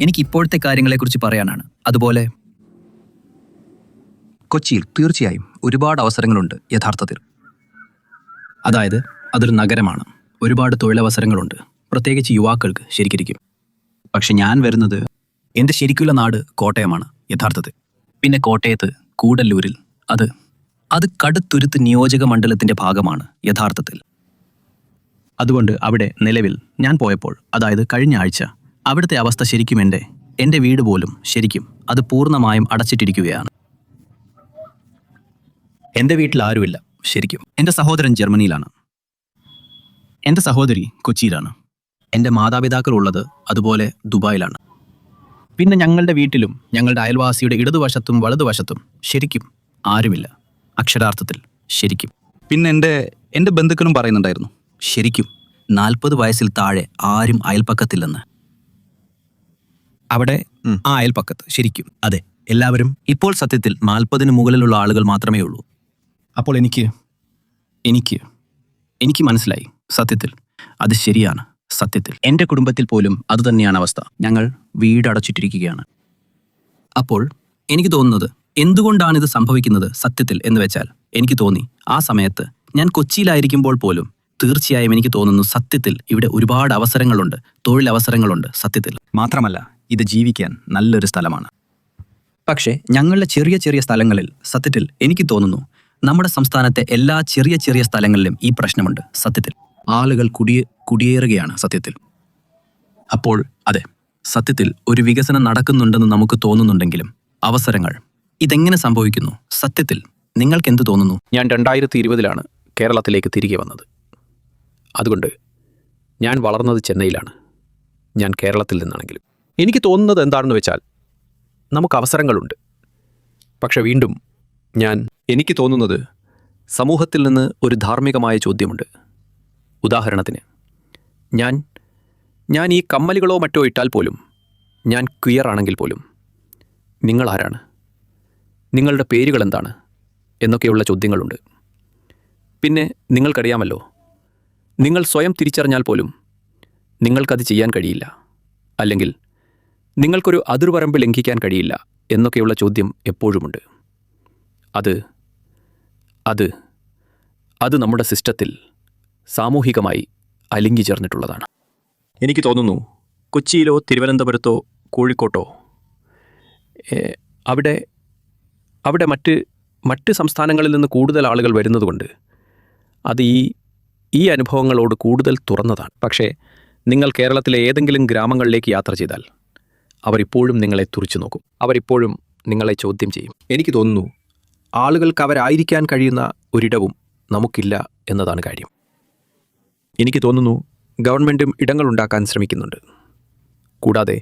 എനിക്ക് ഇപ്പോഴത്തെ കാര്യങ്ങളെക്കുറിച്ച് പറയാനാണ്. അതുപോലെ കൊച്ചിയിൽ തീർച്ചയായും ഒരുപാട് അവസരങ്ങളുണ്ട് യഥാർത്ഥത്തിൽ. അതായത് അതൊരു നഗരമാണ്, ഒരുപാട് തൊഴിലവസരങ്ങളുണ്ട്, പ്രത്യേകിച്ച് യുവാക്കൾക്ക് ശരിക്കും. പക്ഷെ ഞാൻ വരുന്നത്, എൻ്റെ ശരിക്കുള്ള നാട് കോട്ടയമാണ് യഥാർത്ഥത്തിൽ. പിന്നെ കോട്ടയത്ത് കൂടല്ലൂരിൽ അത് കടുത്തുരുത്ത് നിയോജക മണ്ഡലത്തിൻ്റെ ഭാഗമാണ് യഥാർത്ഥത്തിൽ. അതുകൊണ്ട് അവിടെ നിലവിൽ ഞാൻ പോയപ്പോൾ, അതായത് കഴിഞ്ഞ ആഴ്ച, അവിടുത്തെ അവസ്ഥ ശരിക്കും എൻ്റെ വീട് പോലും ശരിക്കും അത് പൂർണ്ണമായും അടച്ചിട്ടിരിക്കുകയാണ്. എൻ്റെ വീട്ടിൽ ആരുമില്ല ശരിക്കും. എൻ്റെ സഹോദരൻ ജർമ്മനിയിലാണ്, എൻ്റെ സഹോദരി കൊച്ചിയിലാണ്, എൻ്റെ മാതാപിതാക്കൾ ഉള്ളത് അതുപോലെ ദുബായിലാണ്. പിന്നെ ഞങ്ങളുടെ വീട്ടിലും ഞങ്ങളുടെ അയൽവാസിയുടെ ഇടതുവശത്തും വലതുവശത്തും ശരിക്കും ആരുമില്ല അക്ഷരാർത്ഥത്തിൽ ശരിക്കും. പിന്നെ എൻ്റെ ബന്ധുക്കളും പറയുന്നുണ്ടായിരുന്നു ശരിക്കും 40 വയസ്സിൽ താഴെ ആരും അയൽപ്പക്കത്തില്ലെന്ന്. അവിടെ ആ അയൽപ്പക്കത്ത് ശരിക്കും അതെ എല്ലാവരും ഇപ്പോൾ സത്യത്തിൽ 40-ന് മുകളിലുള്ള ആളുകൾ മാത്രമേ ഉള്ളൂ. അപ്പോൾ എനിക്ക് മനസ്സിലായി സത്യത്തിൽ അത് ശരിയാണ്. സത്യത്തിൽ എൻ്റെ കുടുംബത്തിൽ പോലും അതുതന്നെയാണ് അവസ്ഥ. ഞങ്ങൾ വീടടച്ചിട്ടിരിക്കുകയാണ്. അപ്പോൾ എനിക്ക് തോന്നുന്നത് എന്തുകൊണ്ടാണിത് സംഭവിക്കുന്നത് സത്യത്തിൽ എന്ന് വെച്ചാൽ, എനിക്ക് തോന്നി ആ സമയത്ത് ഞാൻ കൊച്ചിയിലായിരിക്കുമ്പോൾ പോലും തീർച്ചയായും എനിക്ക് തോന്നുന്നു സത്യത്തിൽ ഇവിടെ ഒരുപാട് അവസരങ്ങളുണ്ട്, തൊഴിലവസരങ്ങളുണ്ട് സത്യത്തിൽ. മാത്രമല്ല ഇത് ജീവിക്കാൻ നല്ലൊരു സ്ഥലമാണ്. പക്ഷേ ഞങ്ങളുടെ ചെറിയ ചെറിയ സ്ഥലങ്ങളിൽ സത്യത്തിൽ എനിക്ക് തോന്നുന്നു നമ്മുടെ സംസ്ഥാനത്തെ എല്ലാ ചെറിയ ചെറിയ സ്ഥലങ്ങളിലും ഈ പ്രശ്നമുണ്ട് സത്യത്തിൽ. ആളുകൾ കുടിയേറുകയാണ് സത്യത്തിൽ. അപ്പോൾ അതെ, സത്യത്തിൽ ഒരു വികസനം നടക്കുന്നുണ്ടെന്ന് നമുക്ക് തോന്നുന്നുണ്ടെങ്കിലും അവസരങ്ങൾ ഇതെങ്ങനെ സംഭവിക്കുന്നു സത്യത്തിൽ നിങ്ങൾക്ക് എന്ത് തോന്നുന്നു? ഞാൻ 2020-ലാണ് കേരളത്തിലേക്ക് തിരികെ വന്നത്. അതുകൊണ്ട് ഞാൻ വളർന്നത് ചെന്നൈയിലാണ്. ഞാൻ കേരളത്തിൽ നിന്നാണെങ്കിലും എനിക്ക് തോന്നുന്നത് എന്താണെന്ന് വെച്ചാൽ, നമുക്ക് അവസരങ്ങളുണ്ട്. പക്ഷെ വീണ്ടും എനിക്ക് തോന്നുന്നത് സമൂഹത്തിൽ നിന്ന് ഒരു ധാർമ്മികമായ ചോദ്യമുണ്ട്. ഉദാഹരണത്തിന് ഞാൻ ഈ കമ്മലുകളോ മറ്റോ ഇട്ടാൽ പോലും, ഞാൻ ക്വിയർ ആണെങ്കിൽ പോലും, നിങ്ങൾ ആരാണ്, നിങ്ങളുടെ പേരുകൾ എന്താണ് എന്നൊക്കെയുള്ള ചോദ്യങ്ങളുണ്ട്. പിന്നെ നിങ്ങൾക്കറിയാമല്ലോ, നിങ്ങൾ സ്വയം തിരിച്ചറിഞ്ഞാൽ പോലും നിങ്ങൾക്കത് ചെയ്യാൻ കഴിയില്ല, അല്ലെങ്കിൽ നിങ്ങൾക്കൊരു അതിർവരമ്പ് ലംഘിക്കാൻ കഴിയില്ല എന്നൊക്കെയുള്ള ചോദ്യം എപ്പോഴുമുണ്ട്. അത് നമ്മുടെ സിസ്റ്റത്തിൽ സാമൂഹികമായി അലിഞ്ഞു ചേർന്നിട്ടുള്ളതാണ്. എനിക്ക് തോന്നുന്നു കൊച്ചിയിലോ തിരുവനന്തപുരത്തോ കോഴിക്കോട്ടോ അവിടെ മറ്റ് സംസ്ഥാനങ്ങളിൽ നിന്ന് കൂടുതൽ ആളുകൾ വരുന്നതുകൊണ്ട് അത് ഈ അനുഭവങ്ങളോട് കൂടുതൽ തുറന്നതാണ്. പക്ഷേ നിങ്ങൾ കേരളത്തിലെ ഏതെങ്കിലും ഗ്രാമങ്ങളിലേക്ക് യാത്ര ചെയ്താൽ അവരിപ്പോഴും നിങ്ങളെ തുറിച്ചു നോക്കും. അവരിപ്പോഴും നിങ്ങളെ ചോദ്യം ചെയ്യും. എനിക്ക് തോന്നുന്നു ആളുകൾക്ക് അവരായിരിക്കാൻ കഴിയുന്ന ഒരിടവും നമുക്കില്ല എന്നതാണ് കാര്യം. എനിക്ക് തോന്നുന്നു ഗവൺമെൻറ്റും ഇടങ്ങളുണ്ടാക്കാൻ ശ്രമിക്കുന്നുണ്ട്. കൂടാതെ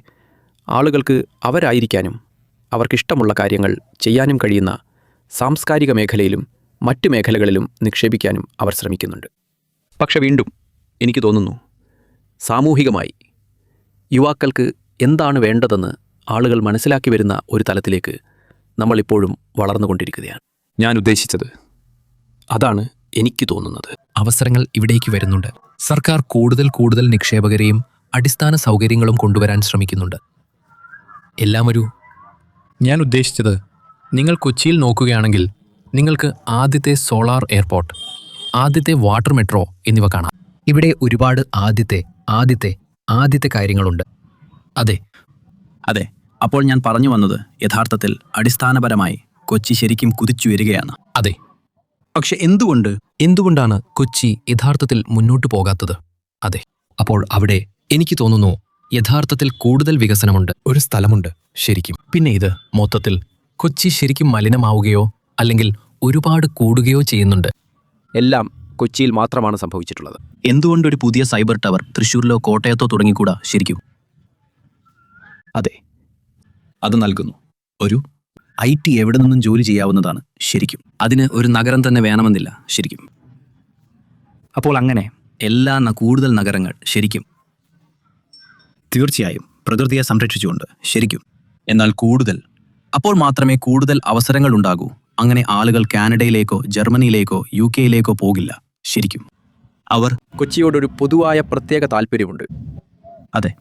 ആളുകൾക്ക് അവരായിരിക്കാനും അവർക്കിഷ്ടമുള്ള കാര്യങ്ങൾ ചെയ്യാനും കഴിയുന്ന സാംസ്കാരിക മേഖലയിലും മറ്റ് മേഖലകളിലും നിക്ഷേപിക്കാനും അവർ ശ്രമിക്കുന്നുണ്ട്. പക്ഷെ വീണ്ടും എനിക്ക് തോന്നുന്നു സാമൂഹികമായി യുവാക്കൾക്ക് എന്താണ് വേണ്ടതെന്ന് ആളുകൾ മനസ്സിലാക്കി വരുന്ന ഒരു തലത്തിലേക്ക് നമ്മളിപ്പോഴും വളർന്നുകൊണ്ടിരിക്കുകയാണ്. ഞാൻ ഉദ്ദേശിച്ചത് അതാണ് എനിക്ക് തോന്നുന്നത്. അവസരങ്ങൾ ഇവിടേക്ക് വരുന്നുണ്ട്. സർക്കാർ കൂടുതൽ നിക്ഷേപകരെയും അടിസ്ഥാന സൗകര്യങ്ങളും കൊണ്ടുവരാൻ ശ്രമിക്കുന്നുണ്ട്. ഞാൻ ഉദ്ദേശിച്ചത്, നിങ്ങൾ കൊച്ചിയിൽ നോക്കുകയാണെങ്കിൽ നിങ്ങൾക്ക് ആദ്യത്തെ സോളാർ എയർപോർട്ട്, ആദ്യത്തെ വാട്ടർ മെട്രോ എന്നിവ കാണാം. ഇവിടെ ഒരുപാട് ആദ്യത്തെ കാര്യങ്ങളുണ്ട്. അതെ, അപ്പോൾ ഞാൻ പറഞ്ഞു വന്നത് യഥാർത്ഥത്തിൽ അടിസ്ഥാനപരമായി കൊച്ചി ശരിക്കും കുതിച്ചു വരികയാണ്. അതെ, പക്ഷെ എന്തുകൊണ്ടാണ് കൊച്ചി യഥാർത്ഥത്തിൽ മുന്നോട്ടു പോകാത്തത്? അതെ, അപ്പോൾ അവിടെ എനിക്ക് തോന്നുന്നു യഥാർത്ഥത്തിൽ കൂടുതൽ വികസനമുണ്ട്, ഒരു സ്ഥലമുണ്ട് ശരിക്കും. പിന്നെ ഇത് മൊത്തത്തിൽ കൊച്ചി ശരിക്കും മലിനമാവുകയോ അല്ലെങ്കിൽ ഒരുപാട് കൂടുകയോ ചെയ്യുന്നുണ്ട്. എല്ലാം കൊച്ചിയിൽ മാത്രമാണ് സംഭവിച്ചിട്ടുള്ളത്. എന്തുകൊണ്ടൊരു പുതിയ സൈബർ ടവർ തൃശ്ശൂരിലോ കോട്ടയത്തോ തുടങ്ങിക്കൂടാ ശരിക്കും? അതെ, അത് നൽകുന്നു. ഒരു IT എവിടെ നിന്നും ജോലി ചെയ്യാവുന്നതാണ് ശരിക്കും. അതിന് ഒരു നഗരം തന്നെ വേണമെന്നില്ല ശരിക്കും. അപ്പോൾ അങ്ങനെ കൂടുതൽ നഗരങ്ങൾ ശരിക്കും തീർച്ചയായും പ്രകൃതിയെ സംരക്ഷിച്ചുകൊണ്ട് ശരിക്കും. എന്നാൽ അപ്പോൾ മാത്രമേ കൂടുതൽ അവസരങ്ങൾ ഉണ്ടാകൂ. അങ്ങനെ ആളുകൾ കാനഡയിലേക്കോ ജർമ്മനിയിലേക്കോ UK പോകില്ല ശരിക്കും. അവർ കൊച്ചിയോടൊരു പൊതുവായ പ്രത്യേക താല്പര്യമുണ്ട്. അതെ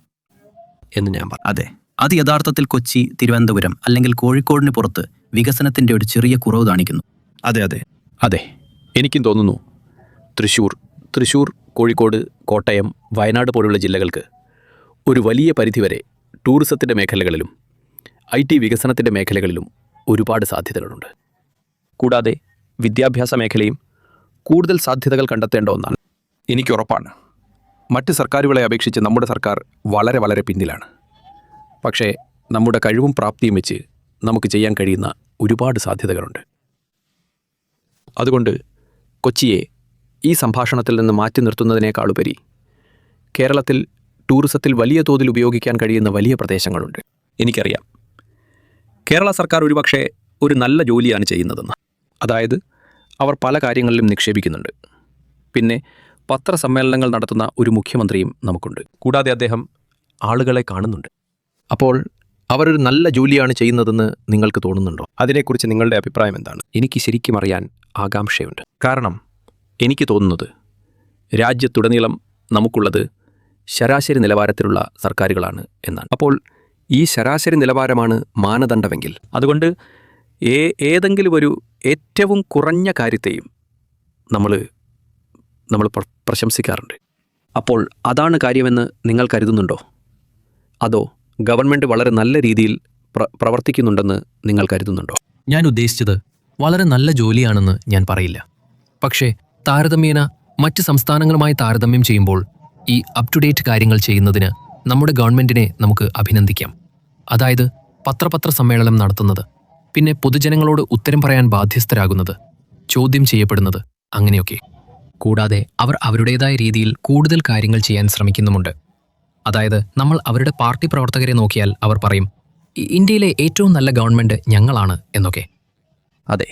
എന്ന് ഞാൻ പറഞ്ഞു. അതെ, അത് യഥാർത്ഥത്തിൽ കൊച്ചി, തിരുവനന്തപുരം അല്ലെങ്കിൽ കോഴിക്കോടിന് പുറത്ത് വികസനത്തിന്റെ ഒരു ചെറിയ കുറവ് കാണിക്കുന്നു. അതെ അതെ അതെ, എനിക്കും തോന്നുന്നു തൃശ്ശൂർ, കോഴിക്കോട്, കോട്ടയം, വയനാട് പോലുള്ള ജില്ലകൾക്ക് ഒരു വലിയ പരിധിവരെ ടൂറിസത്തിൻ്റെ മേഖലകളിലും IT വികസനത്തിൻ്റെ മേഖലകളിലും ഒരുപാട് സാധ്യതകളുണ്ട്. കൂടാതെ വിദ്യാഭ്യാസ മേഖലയും കൂടുതൽ സാധ്യതകൾ കണ്ടെത്തേണ്ട ഒന്നാണ്. എനിക്കുറപ്പാണ്, മറ്റ് സർക്കാരുകളെ അപേക്ഷിച്ച് നമ്മുടെ സർക്കാർ വളരെ വളരെ പിന്നിലാണ്. പക്ഷേ നമ്മുടെ കഴിവും പ്രാപ്തിയും വെച്ച് നമുക്ക് ചെയ്യാൻ കഴിയുന്ന ഒരുപാട് സാധ്യതകളുണ്ട്. അതുകൊണ്ട് കൊച്ചിയെ ഈ സംഭാഷണത്തിൽ നിന്ന് മാറ്റി നിർത്തുന്നതിനേക്കാളുപരി കേരളത്തിൽ ടൂറിസത്തിൽ വലിയ തോതിൽ ഉപയോഗിക്കാൻ കഴിയുന്ന വലിയ പ്രദേശങ്ങളുണ്ട്. എനിക്കറിയാം, കേരള സർക്കാർ ഒരുപക്ഷെ ഒരു നല്ല ജോലിയാണ് ചെയ്യുന്നതെന്ന്. അതായത് അവർ പല കാര്യങ്ങളിലും നിക്ഷേപിക്കുന്നുണ്ട്. പിന്നെ പത്രസമ്മേളനങ്ങൾ നടത്തുന്ന ഒരു മുഖ്യമന്ത്രിയും നമുക്കുണ്ട്. കൂടാതെ അദ്ദേഹം ആളുകളെ കാണുന്നുണ്ട്. അപ്പോൾ അവരൊരു നല്ല ജോലിയാണ് ചെയ്യുന്നതെന്ന് നിങ്ങൾക്ക് തോന്നുന്നുണ്ടോ? അതിനെക്കുറിച്ച് നിങ്ങളുടെ അഭിപ്രായം എന്താണ്? എനിക്ക് ശരിക്കും അറിയാൻ ആകാംക്ഷയുണ്ട്. കാരണം എനിക്ക് തോന്നുന്നത് രാജ്യത്തുടനീളം നമുക്കുള്ളത് ശരാശരി നിലവാരത്തിലുള്ള സർക്കാരുകളാണ് എന്നാണ്. അപ്പോൾ ഈ ശരാശരി നിലവാരമാണ് മാനദണ്ഡമെങ്കിൽ അതുകൊണ്ട് ഏതെങ്കിലും ഒരു ഏറ്റവും കുറഞ്ഞ കാര്യത്തെയും നമ്മൾ പ്രശംസിക്കാറുണ്ട്. അപ്പോൾ അതാണ് കാര്യമെന്ന് നിങ്ങൾ കരുതുന്നുണ്ടോ? അതോ ഗവൺമെൻറ് വളരെ നല്ല രീതിയിൽ പ്രവർത്തിക്കുന്നുണ്ടെന്ന് നിങ്ങൾ കരുതുന്നുണ്ടോ? ഞാൻ ഉദ്ദേശിച്ചത് വളരെ നല്ല ജോലിയാണെന്ന് ഞാൻ പറയില്ല. പക്ഷേ താരതമ്യേന മറ്റ് സംസ്ഥാനങ്ങളുമായി താരതമ്യം ചെയ്യുമ്പോൾ ഈ അപ് ടു ഡേറ്റ് കാര്യങ്ങൾ ചെയ്യുന്നതിന് നമ്മുടെ ഗവൺമെൻറ്റിനെ നമുക്ക് അഭിനന്ദിക്കാം. അതായത് പത്ര സമ്മേളനം നടത്തുന്നത്, പിന്നെ പൊതുജനങ്ങളോട് ഉത്തരം പറയാൻ ബാധ്യസ്ഥരാകുന്നത്, ചോദ്യം ചെയ്യപ്പെടുന്നത്, അങ്ങനെയൊക്കെ. കൂടാതെ അവർ അവരുടേതായ രീതിയിൽ കൂടുതൽ കാര്യങ്ങൾ ചെയ്യാൻ ശ്രമിക്കുന്നുമുണ്ട്. അതായത് നമ്മൾ അവരുടെ പാർട്ടി പ്രവർത്തകരെ നോക്കിയാൽ അവർ പറയും, ഇന്ത്യയിലെ ഏറ്റവും നല്ല ഗവൺമെൻറ് ഞങ്ങളാണ് എന്നൊക്കെ. അതെ,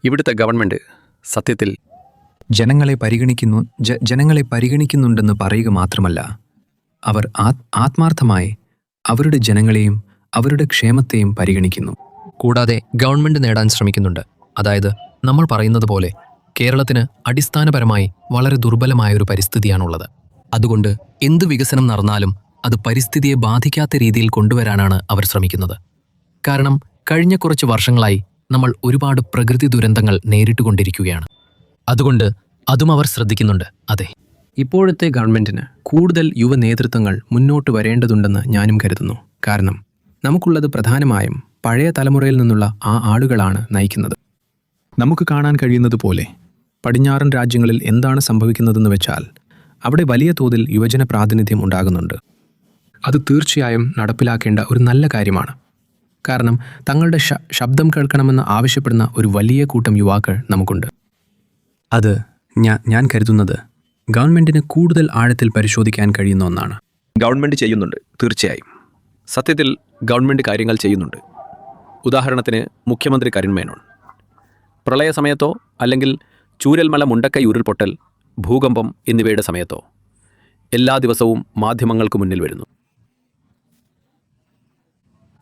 ഇവിടുത്തെ ഗവൺമെൻറ് സത്യത്തിൽ ജനങ്ങളെ പരിഗണിക്കുന്നുണ്ടെന്ന് പറയുക മാത്രമല്ല, അവർ ആത്മാർത്ഥമായി അവരുടെ ജനങ്ങളെയും അവരുടെ ക്ഷേമത്തെയും പരിഗണിക്കുന്നു. കൂടാതെ ഗവൺമെൻറ് നേടാൻ ശ്രമിക്കുന്നുണ്ട്. അതായത് നമ്മൾ പറയുന്നത് പോലെ കേരളത്തിന് അടിസ്ഥാനപരമായി വളരെ ദുർബലമായൊരു പരിസ്ഥിതിയാണുള്ളത്. അതുകൊണ്ട് എന്ത് വികസനം നടന്നാലും അത് പരിസ്ഥിതിയെ ബാധിക്കാത്ത രീതിയിൽ കൊണ്ടുവരാനാണ് അവർ ശ്രമിക്കുന്നത്. കാരണം കഴിഞ്ഞ കുറച്ച് വർഷങ്ങളായി നമ്മൾ ഒരുപാട് പ്രകൃതി ദുരന്തങ്ങൾ നേരിട്ടുകൊണ്ടിരിക്കുകയാണ്. അതുകൊണ്ട് അതും അവർ ശ്രദ്ധിക്കുന്നുണ്ട്. അതെ, ഇപ്പോഴത്തെ ഗവൺമെൻറ്റിന് കൂടുതൽ യുവ നേതൃത്വങ്ങൾ മുന്നോട്ട് വരേണ്ടതുണ്ടെന്ന് ഞാനും കരുതുന്നു. കാരണം നമുക്കുള്ളത് പ്രധാനമായും പഴയ തലമുറയിൽ നിന്നുള്ള ആ ആളുകളാണ് നയിക്കുന്നത്. നമുക്ക് കാണാൻ കഴിയുന്നത് പോലെ പടിഞ്ഞാറൻ രാജ്യങ്ങളിൽ എന്താണ് സംഭവിക്കുന്നതെന്ന് വെച്ചാൽ അവിടെ വലിയ തോതിൽ യുവജന പ്രാതിനിധ്യം ഉണ്ടാകുന്നുണ്ട്. അത് തീർച്ചയായും നടപ്പിലാക്കേണ്ട ഒരു നല്ല കാര്യമാണ്. കാരണം തങ്ങളുടെ ശബ്ദം കേൾക്കണമെന്ന് ആവശ്യപ്പെടുന്ന ഒരു വലിയ കൂട്ടം യുവാക്കൾ നമുക്കുണ്ട്. അത് ഞാൻ കരുതുന്നത് ഗവൺമെൻറ്റിന് കൂടുതൽ ആഴത്തിൽ പരിശോധിക്കാൻ കഴിയുന്ന ഒന്നാണ്. ഗവൺമെൻറ് ചെയ്യുന്നുണ്ട്, തീർച്ചയായും. സത്യത്തിൽ ഗവൺമെൻറ് കാര്യങ്ങൾ ചെയ്യുന്നുണ്ട്. ഉദാഹരണത്തിന് മുഖ്യമന്ത്രി കരുൺ മേനോൻ പ്രളയ സമയത്തോ അല്ലെങ്കിൽ ചൂരൽമല മുണ്ടക്കൈ ഉരുൾപൊട്ടൽ, ഭൂകമ്പം എന്നിവയുടെ സമയത്തോ എല്ലാ ദിവസവും മാധ്യമങ്ങൾക്ക് മുന്നിൽ വരുന്നു.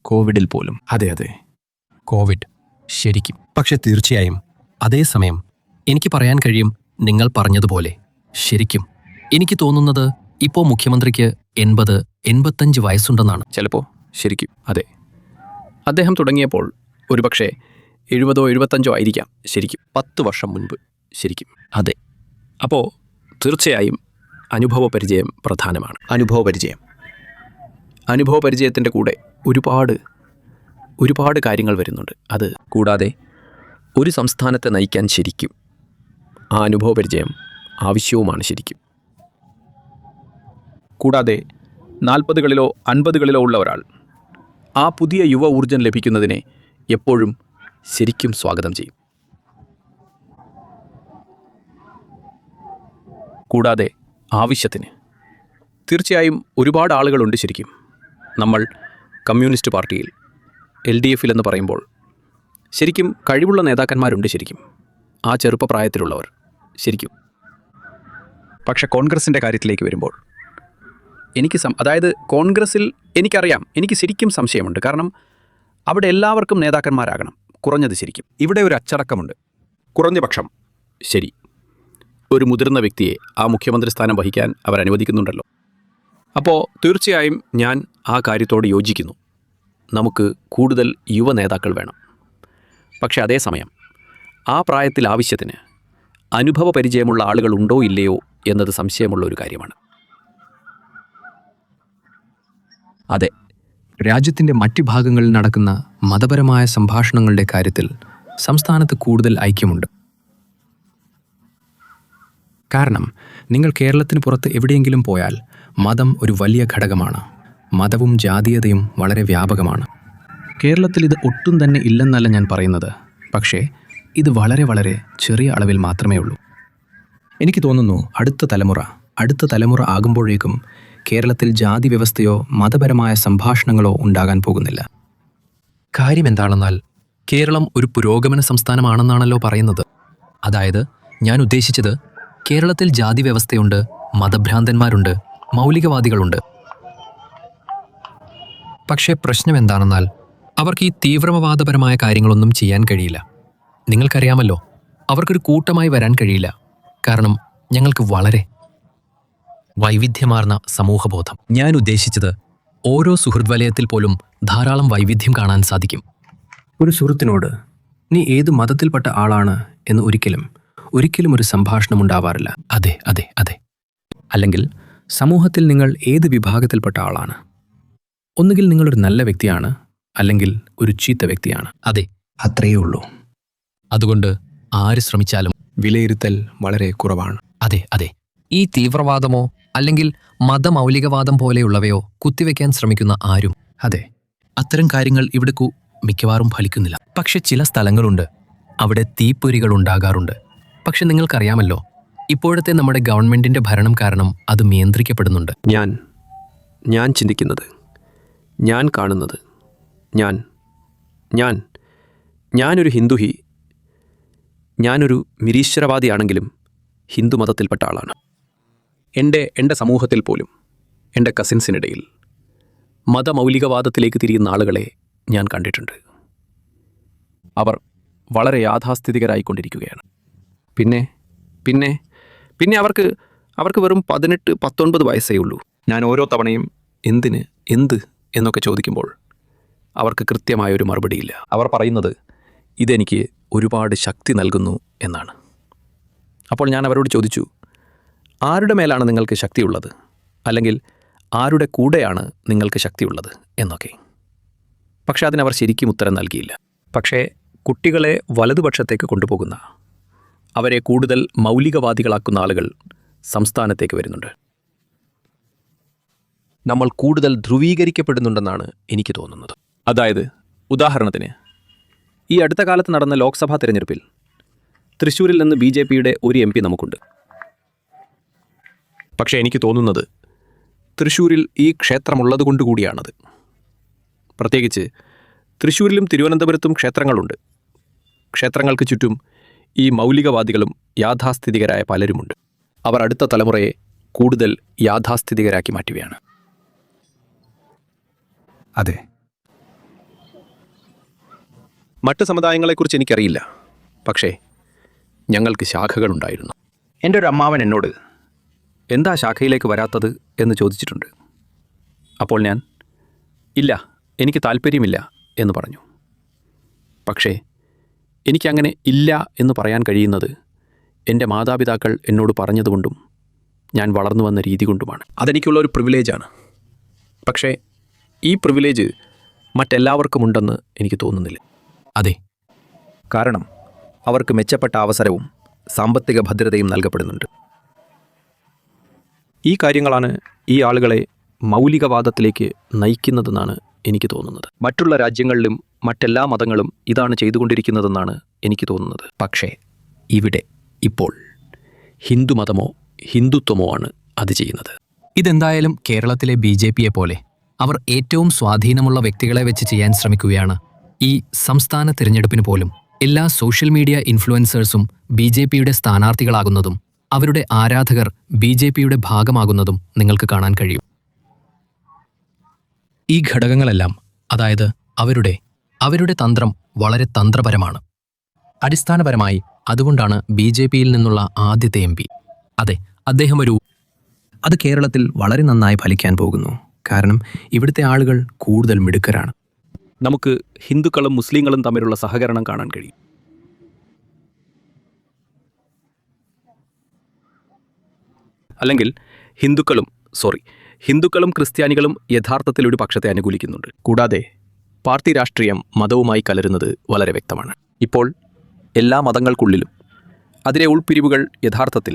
കോവിഡിൽ പോലും. അതെ, കോവിഡ് ശരിക്കും. പക്ഷെ തീർച്ചയായും അതേസമയം എനിക്ക് പറയാൻ കഴിയും, നിങ്ങൾ പറഞ്ഞതുപോലെ ശരിക്കും എനിക്ക് തോന്നുന്നത് ഇപ്പോൾ മുഖ്യമന്ത്രിക്ക് 80-85 വയസ്സുണ്ടെന്നാണ്. ചിലപ്പോൾ ശരിക്കും അതെ. അദ്ദേഹം തുടങ്ങിയപ്പോൾ ഒരുപക്ഷെ 70-75 ആയിരിക്കാം ശരിക്കും, 10 വർഷം മുൻപ് ശരിക്കും. അതെ, അപ്പോൾ തീർച്ചയായും അനുഭവപരിചയം പ്രധാനമാണ്. അനുഭവപരിചയത്തിൻ്റെ കൂടെ ഒരുപാട് കാര്യങ്ങൾ വരുന്നുണ്ട്. അത് കൂടാതെ ഒരു സംസ്ഥാനത്തെ നയിക്കാൻ ശരിക്കും ആ അനുഭവപരിചയം ആവശ്യവുമാണ് ശരിക്കും. കൂടാതെ 40കളിലോ 50കളിലോ ഉള്ള ഒരാൾ ആ പുതിയ യുവ ഊർജ്ജം ലഭിക്കുന്നതിനെ എപ്പോഴും ശരിക്കും സ്വാഗതം ചെയ്യും. കൂടാതെ ആവശ്യത്തിന് തീർച്ചയായും ഒരുപാട് ആളുകളുണ്ട് ശരിക്കും. നമ്മൾ കമ്മ്യൂണിസ്റ്റ് പാർട്ടിയിൽ LDF എന്ന് പറയുമ്പോൾ ശരിക്കും കഴിവുള്ള നേതാക്കന്മാരുണ്ട് ശരിക്കും, ആ ചെറുപ്പപ്രായത്തിലുള്ളവർ ശരിക്കും. പക്ഷെ കോൺഗ്രസിൻ്റെ കാര്യത്തിലേക്ക് വരുമ്പോൾ അതായത് കോൺഗ്രസിൽ എനിക്കറിയാം, എനിക്ക് ശരിക്കും സംശയമുണ്ട്. കാരണം അവിടെ എല്ലാവർക്കും നേതാക്കന്മാരാകണം, കുറഞ്ഞത് ശരിക്കും. ഇവിടെ ഒരു അച്ചടക്കമുണ്ട്, കുറഞ്ഞപക്ഷം ശരി. ഒരു മുതിർന്ന വ്യക്തിയെ ആ മുഖ്യമന്ത്രി സ്ഥാനം വഹിക്കാൻ അവർ അനുവദിക്കുന്നുണ്ടല്ലോ. അപ്പോൾ തീർച്ചയായും ഞാൻ ആ കാര്യത്തോട് യോജിക്കുന്നു. നമുക്ക് കൂടുതൽ യുവ നേതാക്കൾ വേണം. പക്ഷേ അതേസമയം ആ പ്രായത്തിൽ ആവശ്യത്തിന് അനുഭവ പരിചയമുള്ള ആളുകൾ ഉണ്ടോ ഇല്ലയോ എന്നത് സംശയമുള്ള ഒരു കാര്യമാണ്. അതെ, രാജ്യത്തിൻ്റെ മറ്റു ഭാഗങ്ങളിൽ നടക്കുന്ന മതപരമായ സംഭാഷണങ്ങളുടെ കാര്യത്തിൽ സംസ്ഥാനത്ത് കൂടുതൽ ഐക്യമുണ്ട്. കാരണം നിങ്ങൾ കേരളത്തിന് പുറത്ത് എവിടെയെങ്കിലും പോയാൽ മതം ഒരു വലിയ ഘടകമാണ്. മതവും ജാതീയതയും വളരെ വ്യാപകമാണ്. കേരളത്തിൽ ഇത് ഒട്ടും തന്നെ ഇല്ലെന്നല്ല ഞാൻ പറയുന്നത്. പക്ഷേ ഇത് വളരെ വളരെ ചെറിയ അളവിൽ മാത്രമേ ഉള്ളൂ. എനിക്ക് തോന്നുന്നു അടുത്ത തലമുറ ആകുമ്പോഴേക്കും കേരളത്തിൽ ജാതി വ്യവസ്ഥയോ മതപരമായ സംഭാഷണങ്ങളോ ഉണ്ടാകാൻ പോകുന്നില്ല. കാര്യം എന്താണെന്നാൽ കേരളം ഒരു പുരോഗമന സംസ്ഥാനമാണെന്നാണല്ലോ പറയുന്നത്. അതായത് ഞാൻ ഉദ്ദേശിച്ചത് കേരളത്തിൽ ജാതി വ്യവസ്ഥയുണ്ട്, മതഭ്രാന്തന്മാരുണ്ട്, മൗലികവാദികളുണ്ട്. പക്ഷേ പ്രശ്നം എന്താണെന്നാൽ അവർക്ക് ഈ തീവ്രവാദപരമായ കാര്യങ്ങളൊന്നും ചെയ്യാൻ കഴിയില്ല. നിങ്ങൾക്കറിയാമല്ലോ, അവർക്കൊരു കൂട്ടമായി വരാൻ കഴിയില്ല. കാരണം ഞങ്ങൾക്ക് വളരെ വൈവിധ്യമാർന്ന സമൂഹബോധം. ഞാൻ ഉദ്ദേശിച്ചത് ഓരോ സുഹൃത് വലയത്തിൽ പോലും ധാരാളം വൈവിധ്യം കാണാൻ സാധിക്കും. ഒരു സുഹൃത്തിനോട് നീ ഏത് മതത്തിൽപ്പെട്ട ആളാണ് എന്ന് ഒരിക്കലും ഒരു സംഭാഷണം ഉണ്ടാവാറില്ല. അതെ അതെ അതെ അല്ലെങ്കിൽ സമൂഹത്തിൽ നിങ്ങൾ ഏത് വിഭാഗത്തിൽപ്പെട്ട ആളാണ്. ഒന്നുകിൽ നിങ്ങളൊരു നല്ല വ്യക്തിയാണ്, അല്ലെങ്കിൽ ഒരു ചീത്ത വ്യക്തിയാണ്. അതെ, അത്രയേ ഉള്ളൂ. അതുകൊണ്ട് ആര് ശ്രമിച്ചാലും വിലയിരുത്തൽ വളരെ കുറവാണ്. അതെ അതെ ഈ തീവ്രവാദമോ അല്ലെങ്കിൽ മതമൗലികവാദം പോലെയുള്ളവയോ കുത്തിവെക്കാൻ ശ്രമിക്കുന്ന ആരും അതെ, അത്തരം കാര്യങ്ങൾ ഇവിടെ മിക്കവാറും ഫലിക്കുന്നില്ല. പക്ഷെ ചില സ്ഥലങ്ങളുണ്ട്, അവിടെ തീപ്പൊരികൾ ഉണ്ടാകാറുണ്ട്. പക്ഷെ നിങ്ങൾക്കറിയാമല്ലോ, ഇപ്പോഴത്തെ നമ്മുടെ ഗവൺമെന്റിന്റെ ഭരണം കാരണം അത് നിയന്ത്രിക്കപ്പെടുന്നുണ്ട്. ഞാൻ ചിന്തിക്കുന്നത്, ഞാൻ കാണുന്നത്, ഞാനൊരു ഞാനൊരു നിരീശ്വരവാദിയാണെങ്കിലും ഹിന്ദു മതത്തിൽപ്പെട്ട ആളാണ്. എൻ്റെ സമൂഹത്തിൽ പോലും എൻ്റെ കസിൻസിനിടയിൽ മതമൗലികവാദത്തിലേക്ക് തിരിയുന്ന ആളുകളെ ഞാൻ കണ്ടിട്ടുണ്ട്. അവർ വളരെ യാഥാസ്ഥിതികരായിക്കൊണ്ടിരിക്കുകയാണ്. പിന്നെ അവർക്ക് വെറും 18-19 വയസ്സേ ഉള്ളൂ. ഞാൻ ഓരോ തവണയും എന്ത് എന്നൊക്കെ ചോദിക്കുമ്പോൾ അവർക്ക് കൃത്യമായൊരു മറുപടിയില്ല. അവർ പറയുന്നത് ഇതെനിക്ക് ഒരുപാട് ശക്തി നൽകുന്നു എന്നാണ്. അപ്പോൾ ഞാൻ അവരോട് ചോദിച്ചു, ആരുടെ മേലാണ് നിങ്ങൾക്ക് ശക്തിയുള്ളത്? അല്ലെങ്കിൽ ആരുടെ കൂടെയാണ് നിങ്ങൾക്ക് ശക്തിയുള്ളത് എന്നൊക്കെ. പക്ഷേ അതിനവർ ശരിക്കും ഉത്തരം നൽകിയില്ല. പക്ഷേ കുട്ടികളെ വലതുപക്ഷത്തേക്ക് കൊണ്ടുപോകുന്ന, അവരെ കൂടുതൽ മൗലികവാദികളാക്കുന്ന ആളുകൾ സംസ്ഥാനത്തേക്ക് വരുന്നുണ്ട്. നമ്മൾ കൂടുതൽ ധ്രുവീകരിക്കപ്പെടുന്നുണ്ടെന്നാണ് എനിക്ക് തോന്നുന്നത്. അതായത്, ഉദാഹരണത്തിന് ഈ അടുത്ത കാലത്ത് നടന്ന ലോക്സഭാ തിരഞ്ഞെടുപ്പിൽ തൃശ്ശൂരിൽ നിന്ന് BJPയുടെ ഒരു MP നമുക്കുണ്ട്. പക്ഷേ എനിക്ക് തോന്നുന്നത് തൃശ്ശൂരിൽ ഈ ക്ഷേത്രമുള്ളതുകൊണ്ട് കൂടിയാണത്. പ്രത്യേകിച്ച് തൃശ്ശൂരിലും തിരുവനന്തപുരത്തും ക്ഷേത്രങ്ങളുണ്ട്. ക്ഷേത്രങ്ങൾക്ക് ചുറ്റും ഈ മൗലികവാദികളും യാഥാസ്ഥിതികരായ പലരുമുണ്ട്. അവർ അടുത്ത തലമുറയെ കൂടുതൽ യാഥാസ്ഥിതികരാക്കി മാറ്റുകയാണ്. അതെ, മറ്റ് സമുദായങ്ങളെക്കുറിച്ച് എനിക്കറിയില്ല. പക്ഷേ ഞങ്ങൾക്ക് ശാഖകളുണ്ടായിരുന്നു. എൻ്റെ ഒരു അമ്മാവൻ എന്നോട് എന്താ ശാഖയിലേക്ക് വരാത്തത് എന്ന് ചോദിച്ചിട്ടുണ്ട്. അപ്പോൾ ഞാൻ ഇല്ല, എനിക്ക് താല്പര്യമില്ല എന്ന് പറഞ്ഞു. പക്ഷേ എനിക്കങ്ങനെ ഇല്ല എന്ന് പറയാൻ കഴിയുന്നത് എൻ്റെ മാതാപിതാക്കൾ എന്നോട് പറഞ്ഞതുകൊണ്ടും ഞാൻ വളർന്നു വന്ന രീതി കൊണ്ടുമാണ്. അതെനിക്കുള്ള ഒരു പ്രിവിലേജാണ്. പക്ഷേ ഈ പ്രിവിലേജ് മറ്റെല്ലാവർക്കും ഉണ്ടെന്ന് എനിക്ക് തോന്നുന്നില്ല. അതെ, കാരണം അവർക്ക് മെച്ചപ്പെട്ട അവസരവും സാമ്പത്തിക ഭദ്രതയും നൽകപ്പെടുന്നുണ്ട്. ഈ കാര്യങ്ങളാണ് ഈ ആളുകളെ മൗലികവാദത്തിലേക്ക് നയിക്കുന്നതെന്നാണ് എനിക്ക് തോന്നുന്നത്. മറ്റുള്ള രാജ്യങ്ങളിലും മറ്റെല്ലാ മതങ്ങളും ഇതാണ് ചെയ്തുകൊണ്ടിരിക്കുന്നതെന്നാണ് എനിക്ക് തോന്നുന്നത്. പക്ഷേ ഇപ്പോൾ ഹിന്ദുമതമോ ഹിന്ദുത്വമോ ആണ് അത് ചെയ്യുന്നത്. ഇതെന്തായാലും കേരളത്തിലെ BJPയെ പോലെ അവർ ഏറ്റവും സ്വാധീനമുള്ള വ്യക്തികളെ വെച്ച് ചെയ്യാൻ ശ്രമിക്കുകയാണ്. ഈ സംസ്ഥാന തിരഞ്ഞെടുപ്പിന് പോലും എല്ലാ സോഷ്യൽ മീഡിയ ഇൻഫ്ലുവൻസേഴ്സും BJPയുടെ സ്ഥാനാർത്ഥികളാകുന്നതും അവരുടെ ആരാധകർ BJPയുടെ ഭാഗമാകുന്നതും നിങ്ങൾക്ക് കാണാൻ കഴിയും. ഈ ഘടകങ്ങളെല്ലാം, അതായത് അവരുടെ തന്ത്രം വളരെ തന്ത്രപരമാണ്. അടിസ്ഥാനപരമായി അതുകൊണ്ടാണ് BJPയിൽ നിന്നുള്ള ആദ്യത്തെ MP. അതെ, അദ്ദേഹം ഒരു അത് കേരളത്തിൽ വളരെ നന്നായി ഫലിക്കാൻ പോകുന്നു. കാരണം ഇവിടുത്തെ ആളുകൾ കൂടുതൽ മിടുക്കരാണ്. നമുക്ക് ഹിന്ദുക്കളും മുസ്ലിങ്ങളും തമ്മിലുള്ള സഹകരണം കാണാൻ കഴിയും. അല്ലെങ്കിൽ ഹിന്ദുക്കളും ക്രിസ്ത്യാനികളും യഥാർത്ഥത്തിൽ ഒരു പക്ഷത്തെ അനുകൂലിക്കുന്നുണ്ട്. കൂടാതെ പാർട്ടി രാഷ്ട്രീയം മതവുമായി കലരുന്നത് വളരെ വ്യക്തമാണ്. ഇപ്പോൾ എല്ലാ മതങ്ങൾക്കുള്ളിലും അതിലെ ഉൾപ്പിരിവുകൾ യഥാർത്ഥത്തിൽ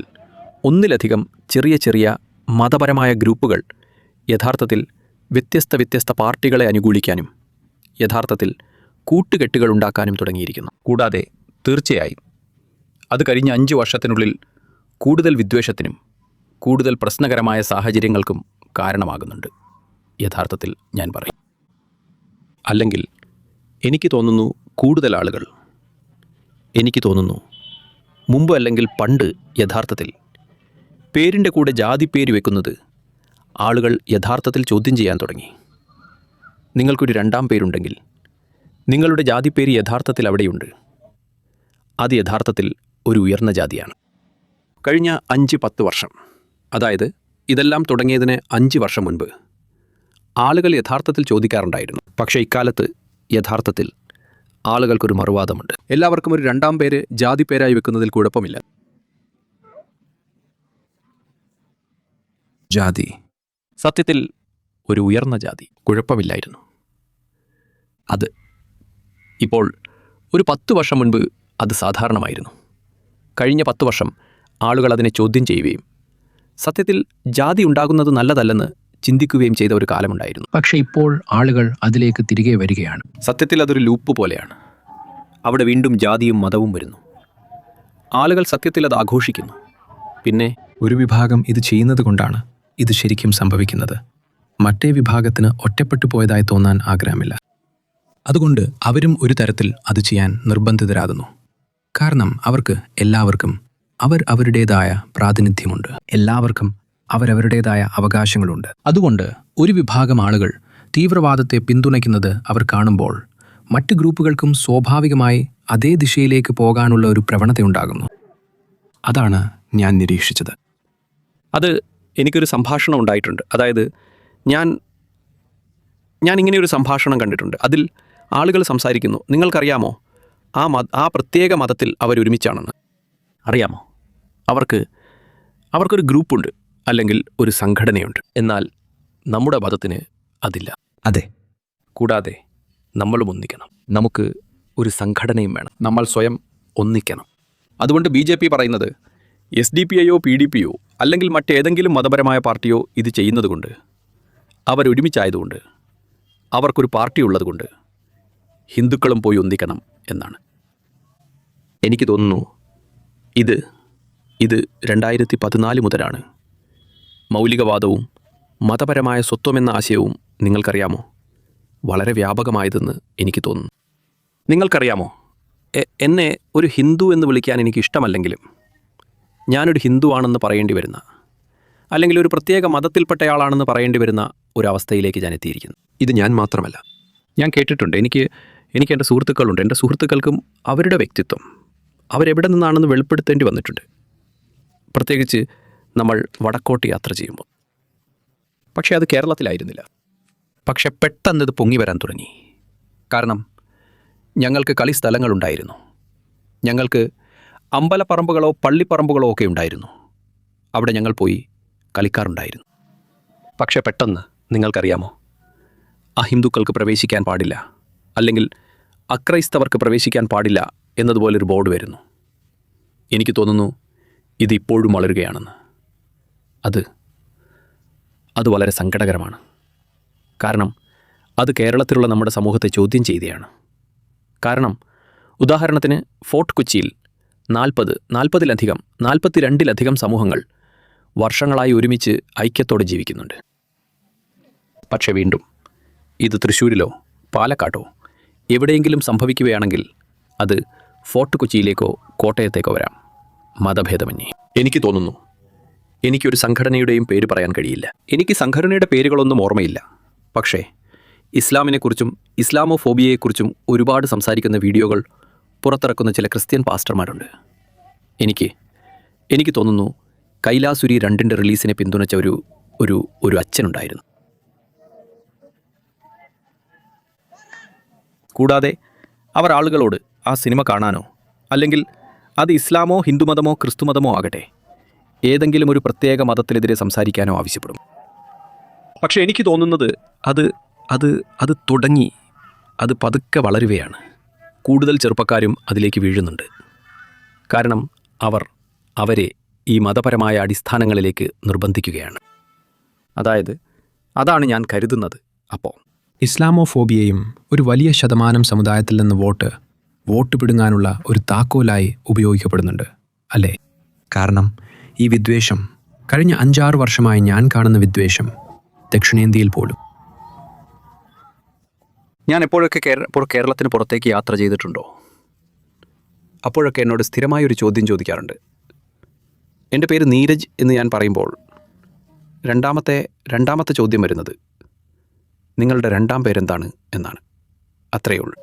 ഒന്നിലധികം ചെറിയ ചെറിയ മതപരമായ ഗ്രൂപ്പുകൾ യഥാർത്ഥത്തിൽ വ്യത്യസ്ത പാർട്ടികളെ അനുകൂലിക്കാനും യഥാർത്ഥത്തിൽ കൂട്ടുകെട്ടുകൾ ഉണ്ടാക്കാനും തുടങ്ങിയിരിക്കുന്നു. കൂടാതെ തീർച്ചയായും അത് കഴിഞ്ഞ 5 വർഷത്തിനുള്ളിൽ കൂടുതൽ വിദ്വേഷത്തിനും കൂടുതൽ പ്രശ്നകരമായ സാഹചര്യങ്ങൾക്കും കാരണമാകുന്നുണ്ട് യഥാർത്ഥത്തിൽ ഞാൻ പറയും. അല്ലെങ്കിൽ എനിക്ക് തോന്നുന്നു കൂടുതൽ ആളുകൾ മുമ്പ് അല്ലെങ്കിൽ പണ്ട് യഥാർത്ഥത്തിൽ പേരിൻ്റെ കൂടെ ജാതിപ്പേര് വെക്കുന്നത് ആളുകൾ യഥാർത്ഥത്തിൽ ചോദ്യം ചെയ്യാൻ തുടങ്ങി. നിങ്ങൾക്കൊരു 2ാം പേരുണ്ടെങ്കിൽ നിങ്ങളുടെ ജാതിപ്പേര് യഥാർത്ഥത്തിൽ അവിടെയുണ്ട്. അത് യഥാർത്ഥത്തിൽ ഒരു ഉയർന്ന ജാതിയാണ്. കഴിഞ്ഞ 5-10 വർഷം, അതായത് ഇതെല്ലാം തുടങ്ങിയതിന് 5 വർഷം മുൻപ് ആളുകൾ യഥാർത്ഥത്തിൽ ചോദിക്കാറുണ്ടായിരുന്നു. പക്ഷേ ഇക്കാലത്ത് യഥാർത്ഥത്തിൽ ആളുകൾക്കൊരു മറുവാദമുണ്ട്. എല്ലാവർക്കും ഒരു 2ാം പേര് ജാതിപ്പേരായി വെക്കുന്നതിൽ കുഴപ്പമില്ല. ജാതി സത്യത്തിൽ ഒരു ഉയർന്ന ജാതി കുഴപ്പമില്ലായിരുന്നു. അത് ഇപ്പോൾ ഒരു 10 വർഷം മുൻപ് അത് സാധാരണമായിരുന്നു. കഴിഞ്ഞ 10 വർഷം ആളുകൾ അതിനെ ചോദ്യം ചെയ്യുകയും സത്യത്തിൽ ജാതി ഉണ്ടാകുന്നത് നല്ലതല്ലെന്ന് ചിന്തിക്കുകയും ചെയ്ത ഒരു കാലമുണ്ടായിരുന്നു. പക്ഷേ ഇപ്പോൾ ആളുകൾ അതിലേക്ക് തിരികെ വരികയാണ്. സത്യത്തിൽ അതൊരു ലൂപ്പ് പോലെയാണ്. അവിടെ വീണ്ടും ജാതിയും മതവും വരുന്നു. ആളുകൾ സത്യത്തിൽ അത് ആഘോഷിക്കുന്നു. പിന്നെ ഒരു വിഭാഗം ഇത് ചെയ്യുന്നത് കൊണ്ടാണ് ഇത് ശരിക്കും സംഭവിക്കുന്നത്. മറ്റേ വിഭാഗത്തിന് ഒറ്റപ്പെട്ടു പോയതായി തോന്നാൻ ആഗ്രഹമില്ല. അതുകൊണ്ട് അവരും ഒരു തരത്തിൽ അത് ചെയ്യാൻ നിർബന്ധിതരാകുന്നു. കാരണം എല്ലാവർക്കും അവരുടേതായ പ്രാതിനിധ്യമുണ്ട്. എല്ലാവർക്കും അവരവരുടേതായ അവകാശങ്ങളുണ്ട്. അതുകൊണ്ട് ഒരു വിഭാഗം ആളുകൾ തീവ്രവാദത്തെ പിന്തുണയ്ക്കുന്നത് അവർ കാണുമ്പോൾ മറ്റ് ഗ്രൂപ്പുകൾക്കും സ്വാഭാവികമായി അതേ ദിശയിലേക്ക് പോകാനുള്ള ഒരു പ്രവണതയുണ്ടാകുന്നു. അതാണ് ഞാൻ നിരീക്ഷിച്ചത്. അത് എനിക്കൊരു സംഭാഷണം ഉണ്ടായിട്ടുണ്ട്. അതായത് ഞാൻ ഇങ്ങനെയൊരു സംഭാഷണം കണ്ടിട്ടുണ്ട്. അതിൽ ആളുകൾ സംസാരിക്കുന്നു, നിങ്ങൾക്കറിയാമോ ആ പ്രത്യേക മതത്തിൽ അവരൊരുമിച്ചാണെന്ന്. അറിയാമോ, അവർക്കൊരു ഗ്രൂപ്പുണ്ട്, അല്ലെങ്കിൽ ഒരു സംഘടനയുണ്ട്. എന്നാൽ നമ്മുടെ മതത്തിന് അതില്ല. അതെ. കൂടാതെ നമ്മളും ഒന്നിക്കണം. നമുക്ക് ഒരു സംഘടനയും വേണം. നമ്മൾ സ്വയം ഒന്നിക്കണം. അതുകൊണ്ട് BJP പറയുന്നത് SDPIയോ PDPയോ അല്ലെങ്കിൽ മറ്റേതെങ്കിലും മതപരമായ പാർട്ടിയോ ഇത് ചെയ്യുന്നതുകൊണ്ട്, അവരൊരുമിച്ചായതുകൊണ്ട്, അവർക്കൊരു പാർട്ടി ഉള്ളതുകൊണ്ട് ഹിന്ദുക്കളും പോയി ഒന്നിക്കണം എന്നാണ്. എനിക്ക് തോന്നുന്നു ഇത് 2014 മുതലാണ്. മൗലികവാദവും മതപരമായ സ്വത്വമെന്ന ആശയവും നിങ്ങൾക്കറിയാമോ വളരെ വ്യാപകമായതെന്ന് എനിക്ക് തോന്നുന്നു. നിങ്ങൾക്കറിയാമോ, എന്നെ ഒരു ഹിന്ദു എന്ന് വിളിക്കാൻ എനിക്ക് ഇഷ്ടമല്ലെങ്കിലും ഞാനൊരു ഹിന്ദുവാണെന്ന് പറയേണ്ടി വരുന്ന, അല്ലെങ്കിൽ ഒരു പ്രത്യേക മതത്തിൽപ്പെട്ടയാളാണെന്ന് പറയേണ്ടി വരുന്ന ഒരവസ്ഥയിലേക്ക് ഞാൻ എത്തിയിരിക്കുന്നു. ഇത് ഞാൻ മാത്രമല്ല, ഞാൻ കേട്ടിട്ടുണ്ട്. എനിക്ക് എൻ്റെ സുഹൃത്തുക്കളുണ്ട്. എൻ്റെ സുഹൃത്തുക്കൾക്കും അവരുടെ വ്യക്തിത്വം അവരെവിടെ നിന്നാണെന്ന് വെളിപ്പെടുത്തേണ്ടി വന്നിട്ടുണ്ട്. പ്രത്യേകിച്ച് നമ്മൾ വടക്കോട്ട് യാത്ര ചെയ്യുമ്പോൾ. പക്ഷേ അത് കേരളത്തിലായിരുന്നില്ല. പക്ഷെ പെട്ടെന്നത് പൊങ്ങി വരാൻ തുടങ്ങി. കാരണം ഞങ്ങൾക്ക് കളിസ്ഥലങ്ങളുണ്ടായിരുന്നു. ഞങ്ങൾക്ക് അമ്പലപ്പറമ്പുകളോ പള്ളിപ്പറമ്പുകളോ ഒക്കെ ഉണ്ടായിരുന്നു. അവിടെ ഞങ്ങൾ പോയി കളിക്കാറുണ്ടായിരുന്നു. പക്ഷെ പെട്ടെന്ന് നിങ്ങൾക്കറിയാമോ, അഹിന്ദുക്കൾക്ക് പ്രവേശിക്കാൻ പാടില്ല, അല്ലെങ്കിൽ അക്രൈസ്തവർക്ക് പ്രവേശിക്കാൻ പാടില്ല എന്നതുപോലൊരു ബോർഡ് വരുന്നു. എനിക്ക് തോന്നുന്നു ഇതിപ്പോഴും വളരുകയാണെന്ന്. അത് വളരെ സങ്കടകരമാണ്. കാരണം അത് കേരളത്തിലുള്ള നമ്മുടെ സമൂഹത്തെ ചോദ്യം ചെയ്യുകയാണ്. കാരണം ഉദാഹരണത്തിന് ഫോർട്ട് കൊച്ചിയിൽ 42 സമൂഹങ്ങൾ വർഷങ്ങളായി ഒരുമിച്ച് ഐക്യത്തോടെ ജീവിക്കുന്നുണ്ട്. പക്ഷേ വീണ്ടും ഇത് തൃശ്ശൂരിലോ പാലക്കാട്ടോ എവിടെയെങ്കിലും സംഭവിക്കുകയാണെങ്കിൽ അത് ഫോർട്ട് കൊച്ചിയിലേക്കോ കോട്ടയത്തേക്കോ വരാം, മതഭേദമന്യേ. എനിക്ക് തോന്നുന്നു എനിക്കൊരു സംഘടനയുടെയും പേര് പറയാൻ കഴിയില്ല. എനിക്ക് സംഘടനയുടെ പേരുകളൊന്നും ഓർമ്മയില്ല. പക്ഷേ ഇസ്ലാമിനെക്കുറിച്ചും ഇസ്ലാമോഫോബിയയെക്കുറിച്ചും ഒരുപാട് സംസാരിക്കുന്ന വീഡിയോകൾ പുറത്തിറക്കുന്ന ചില ക്രിസ്ത്യൻ പാസ്റ്റർമാരുണ്ട്. എനിക്ക് തോന്നുന്നു കൈലാസുരി 2ൻ്റെ റിലീസിനെ പിന്തുണച്ച ഒരു അച്ഛനുണ്ടായിരുന്നു. കൂടാതെ അവർ ആളുകളോട് ആ സിനിമ കാണാനോ അല്ലെങ്കിൽ അത് ഇസ്ലാമോ ഹിന്ദുമതമോ ക്രിസ്തുമതമോ ആകട്ടെ ഏതെങ്കിലും ഒരു പ്രത്യേക മതത്തിനെതിരെ സംസാരിക്കാനോ ആവശ്യപ്പെടും. പക്ഷേ എനിക്ക് തോന്നുന്നത് അത് തുടങ്ങി അത് പതുക്കെ വളരുകയാണ്. കൂടുതൽ ചെറുപ്പക്കാരും അതിലേക്ക് വീഴുന്നുണ്ട്. കാരണം അവരെ ഈ മതപരമായ അടിസ്ഥാനങ്ങളിലേക്ക് നിർബന്ധിക്കുകയാണ്. അതാണ് ഞാൻ കരുതുന്നത്. അപ്പോൾ ഇസ്ലാമോഫോബിയയും ഒരു വലിയ ശതമാനം സമുദായത്തിൽ നിന്ന് വോട്ട് പിടുങ്ങാനുള്ള ഒരു താക്കോലായി ഉപയോഗിക്കപ്പെടുന്നുണ്ട്, അല്ലേ? കാരണം ഈ വിദ്വേഷം കഴിഞ്ഞ 5-6 വർഷമായി ഞാൻ കാണുന്ന വിദ്വേഷം ദക്ഷിണേന്ത്യയിൽ പോലും. ഞാൻ എപ്പോഴൊക്കെ കേരളത്തിന് പുറത്തേക്ക് യാത്ര ചെയ്തിട്ടുണ്ടോ അപ്പോഴൊക്കെ എന്നോട് സ്ഥിരമായൊരു ചോദ്യം ചോദിക്കാറുണ്ട്. എൻ്റെ പേര് നീരജ് എന്ന് ഞാൻ പറയുമ്പോൾ രണ്ടാമത്തെ ചോദ്യം വരുന്നത് നിങ്ങളുടെ 2ാം പേരെന്താണ് എന്നാണ്. അത്രയേ ഉള്ളൂ.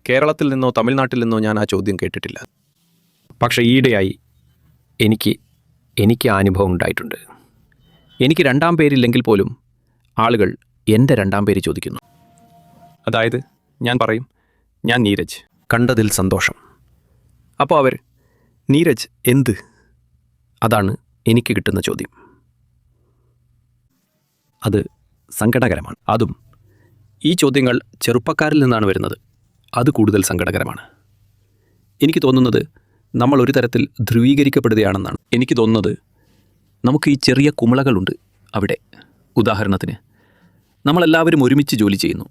കേരളത്തിൽ നിന്നോ തമിഴ്നാട്ടിൽ നിന്നോ ഞാൻ ആ ചോദ്യം കേട്ടിട്ടില്ല. പക്ഷേ ഈയിടെയായി എനിക്ക് ആ അനുഭവം ഉണ്ടായിട്ടുണ്ട്. എനിക്ക് 2ാം പേരില്ലെങ്കിൽ പോലും ആളുകൾ എൻ്റെ 2ാം പേര് ചോദിക്കുന്നു. അതായത് ഞാൻ പറയും, ഞാൻ നീരജ്, കണ്ടതിൽ സന്തോഷം. അപ്പോൾ അവർ, നീരജ് എന്ത്? അതാണ് എനിക്ക് കിട്ടുന്ന ചോദ്യം. അത് സങ്കടകരമാണ്. അതും ഈ ചോദ്യങ്ങൾ ചെറുപ്പക്കാരിൽ നിന്നാണ് വരുന്നത്. അത് കൂടുതൽ സങ്കടകരമാണ്. എനിക്ക് തോന്നുന്നത് നമ്മൾ ഒരു തരത്തിൽ ധ്രുവീകരിക്കപ്പെടുകയാണെന്നാണ്. എനിക്ക് തോന്നുന്നത് നമുക്ക് ഈ ചെറിയ കുമിളകളുണ്ട് അവിടെ. ഉദാഹരണത്തിന്, നമ്മളെല്ലാവരും ഒരുമിച്ച് ജോലി ചെയ്യുന്നു.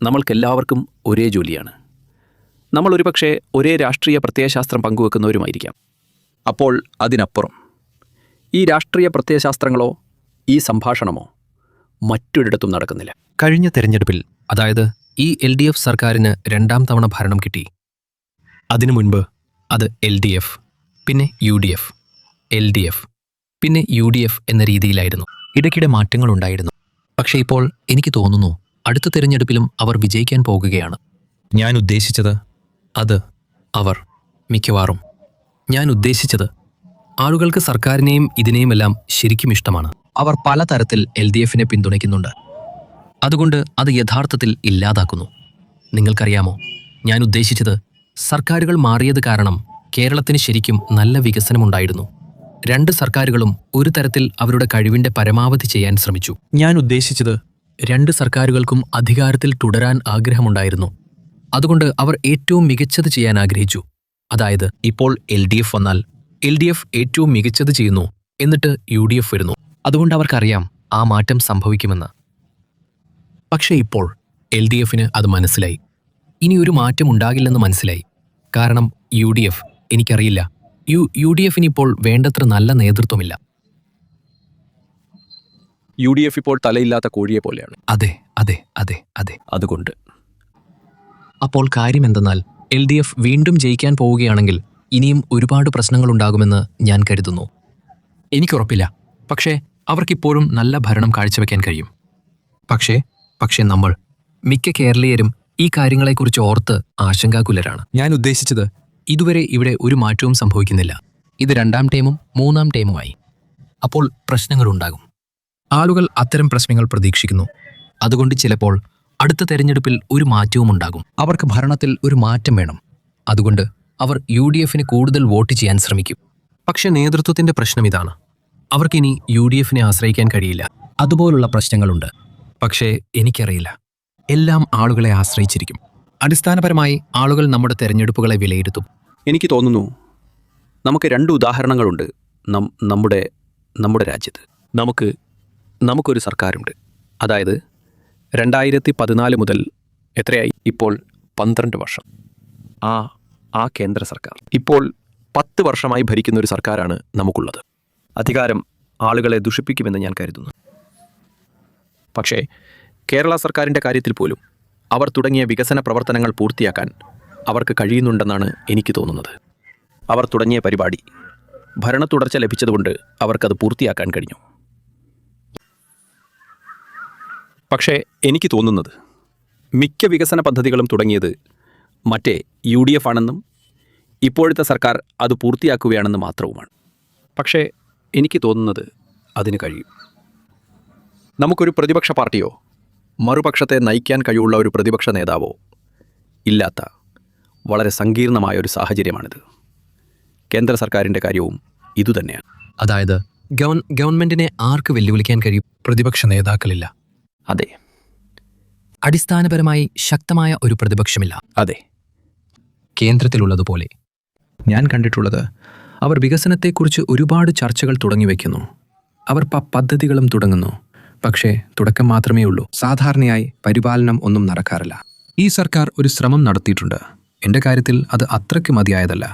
നമ്മൾക്കെല്ലാവർക്കും ഒരേ ജോലിയാണ്. നമ്മൾ ഒരുപക്ഷെ ഒരേ രാഷ്ട്രീയ പ്രത്യയശാസ്ത്രം പങ്കുവെക്കുന്നവരുമായിരിക്കാം. അപ്പോൾ അതിനപ്പുറം ഈ രാഷ്ട്രീയ പ്രത്യയശാസ്ത്രങ്ങളോ ഈ സംഭാഷണമോ മറ്റൊരിടത്തും നടക്കുന്നില്ല. കഴിഞ്ഞ തെരഞ്ഞെടുപ്പിൽ, അതായത് ഈ LDF സർക്കാരിന് 2ാം തവണ ഭരണം കിട്ടി. അതിനു മുൻപ് അത് LDF, പിന്നെ UDF, LDF, പിന്നെ UDF എന്ന രീതിയിലായിരുന്നു. ഇടയ്ക്കിടെ മാറ്റങ്ങളുണ്ടായിരുന്നു. പക്ഷേ ഇപ്പോൾ എനിക്ക് തോന്നുന്നു അടുത്ത തെരഞ്ഞെടുപ്പിലും അവർ വിജയിക്കാൻ പോകുകയാണ്. ഞാൻ ഉദ്ദേശിച്ചത് ആളുകൾക്ക് സർക്കാരിനെയും ഇതിനെയുമെല്ലാം ശരിക്കും ഇഷ്ടമാണ്. അവർ പലതരത്തിൽ LDFനെ പിന്തുണയ്ക്കുന്നുണ്ട്. അതുകൊണ്ട് അത് യഥാർത്ഥത്തിൽ ഇല്ലാതാക്കുന്നു. നിങ്ങൾക്കറിയാമോ, ഞാൻ ഉദ്ദേശിച്ചത് സർക്കാരുകൾ മാറിയത് കാരണം കേരളത്തിന് ശരിക്കും നല്ല വികസനമുണ്ടായിരുന്നു. 2 സർക്കാരുകളും ഒരു തരത്തിൽ അവരുടെ കഴിവിൻ്റെ പരമാവധി ചെയ്യാൻ ശ്രമിച്ചു. ഞാൻ ഉദ്ദേശിച്ചത് 2 സർക്കാരുകൾക്കും അധികാരത്തിൽ തുടരാൻ ആഗ്രഹമുണ്ടായിരുന്നു. അതുകൊണ്ട് അവർ ഏറ്റവും മികച്ചത് ചെയ്യാൻ ആഗ്രഹിച്ചു. അതായത് ഇപ്പോൾ LDF വന്നാൽ LDF ഏറ്റവും മികച്ചത് ചെയ്യുന്നു, എന്നിട്ട് UDF വരുന്നു. അതുകൊണ്ട് അവർക്കറിയാം ആ മാറ്റം സംഭവിക്കുമെന്ന്. പക്ഷേ ഇപ്പോൾ LDFന് അത് മനസ്സിലായി. ഇനി ഒരു മാറ്റം ഉണ്ടാകില്ലെന്ന് മനസ്സിലായി. കാരണം UDF, എനിക്കറിയില്ല, UDFന് ഇപ്പോൾ വേണ്ടത്ര നല്ല നേതൃത്വമില്ല. UDF ഇപ്പോൾ തലയില്ലാത്ത കോഴിയെ പോലെയാണ്. അതെ. അതുകൊണ്ട് അപ്പോൾ കാര്യമെന്തെന്നാൽ LDF വീണ്ടും ജയിക്കാൻ പോവുകയാണെങ്കിൽ ഇനിയും ഒരുപാട് പ്രശ്നങ്ങളുണ്ടാകുമെന്ന് ഞാൻ കരുതുന്നു. എനിക്കുറപ്പില്ല, പക്ഷേ അവർക്കിപ്പോഴും നല്ല ഭരണം കാഴ്ചവെക്കാൻ കഴിയും. പക്ഷേ നമ്മൾ മിക്ക കേരളീയരും ഈ കാര്യങ്ങളെക്കുറിച്ച് ഓർത്ത് ആശങ്കാകുലരാണ്. ഞാൻ ഉദ്ദേശിച്ചത്, ഇതുവരെ ഇവിടെ ഒരു മാറ്റവും സംഭവിക്കുന്നില്ല. ഇത് 2ാം ടേമും 3ാം ടേമുമായി. അപ്പോൾ പ്രശ്നങ്ങളുണ്ടാകും. ആളുകൾ അത്തരം പ്രശ്നങ്ങൾ പ്രതീക്ഷിക്കുന്നു. അതുകൊണ്ട് ചിലപ്പോൾ അടുത്ത തെരഞ്ഞെടുപ്പിൽ ഒരു മാറ്റവും ഉണ്ടാകും. അവർക്ക് ഭരണത്തിൽ ഒരു മാറ്റം വേണം. അതുകൊണ്ട് അവർ UDFന് കൂടുതൽ വോട്ട് ചെയ്യാൻ ശ്രമിക്കും. പക്ഷെ നേതൃത്വത്തിന്റെ പ്രശ്നം ഇതാണ്, അവർക്കിനി UDFനെ ആശ്രയിക്കാൻ കഴിയില്ല. അതുപോലുള്ള പ്രശ്നങ്ങളുണ്ട്. പക്ഷേ എനിക്കറിയില്ല, എല്ലാം ആളുകളെ ആശ്രയിച്ചിരിക്കും. അടിസ്ഥാനപരമായി ആളുകൾ നമ്മുടെ തെരഞ്ഞെടുപ്പുകളെ വിലയിരുത്തും. എനിക്ക് തോന്നുന്നു നമുക്ക് 2 ഉദാഹരണങ്ങളുണ്ട് നമ്മുടെ രാജ്യത്ത്. നമുക്കൊരു സർക്കാരുണ്ട്. അതായത് 2014 മുതൽ എത്രയായി? ഇപ്പോൾ 12 വർഷം. ആ കേന്ദ്ര സർക്കാർ ഇപ്പോൾ 10 വർഷമായി ഭരിക്കുന്ന ഒരു സർക്കാരാണ് നമുക്കുള്ളത്. അധികാരം ആളുകളെ ദുഷിപ്പിക്കുമെന്ന് ഞാൻ കരുതുന്നു. പക്ഷേ കേരള സർക്കാരിൻ്റെ കാര്യത്തിൽ പോലും അവർ തുടങ്ങിയ വികസന പ്രവർത്തനങ്ങൾ പൂർത്തിയാക്കാൻ അവർക്ക് കഴിയുന്നുണ്ടെന്നാണ് എനിക്ക് തോന്നുന്നത്. അവർ തുടങ്ങിയ പരിപാടി ഭരണ തുടർച്ച ലഭിച്ചതുകൊണ്ട് അവർക്കത് പൂർത്തിയാക്കാൻ കഴിഞ്ഞു. പക്ഷേ എനിക്ക് തോന്നുന്നത് മിക്ക വികസന പദ്ധതികളും തുടങ്ങിയത് മറ്റേ UDF ആണെന്നും ഇപ്പോഴത്തെ സർക്കാർ അത് പൂർത്തിയാക്കുകയാണെന്ന് മാത്രവുമാണ്. പക്ഷേ എനിക്ക് തോന്നുന്നത് അതിന് കഴിയും. നമുക്കൊരു പ്രതിപക്ഷ പാർട്ടിയോ മറുപക്ഷത്തെ നയിക്കാൻ കഴിവുള്ള ഒരു പ്രതിപക്ഷ നേതാവോ ഇല്ലാത്ത വളരെ സങ്കീർണമായ ഒരു സാഹചര്യമാണിത്. കേന്ദ്ര സർക്കാരിൻ്റെ കാര്യവും ഇതുതന്നെയാണ്. അതായത് ഗവൺമെന്റിനെ ആർക്ക് വെല്ലുവിളിക്കാൻ കഴിയും? പ്രതിപക്ഷ നേതാക്കളില്ല. അതെ, അടിസ്ഥാനപരമായി ശക്തമായ ഒരു പ്രതിപക്ഷമില്ല. അതെ. കേന്ദ്രത്തിലുള്ളതുപോലെ ഞാൻ കണ്ടിട്ടുള്ളത് അവർ വികസനത്തെക്കുറിച്ച് ഒരുപാട് ചർച്ചകൾ തുടങ്ങിവെക്കുന്നു. അവർ പദ്ധതികളും തുടങ്ങുന്നു. പക്ഷേ തുടക്കം മാത്രമേ ഉള്ളൂ. സാധാരണയായി പരിപാലനം ഒന്നും നടക്കാറില്ല. ഈ സർക്കാർ ഒരു ശ്രമം നടത്തിയിട്ടുണ്ട്. എൻ്റെ കാര്യത്തിൽ അത് അത്രയ്ക്ക് മതിയായതല്ല.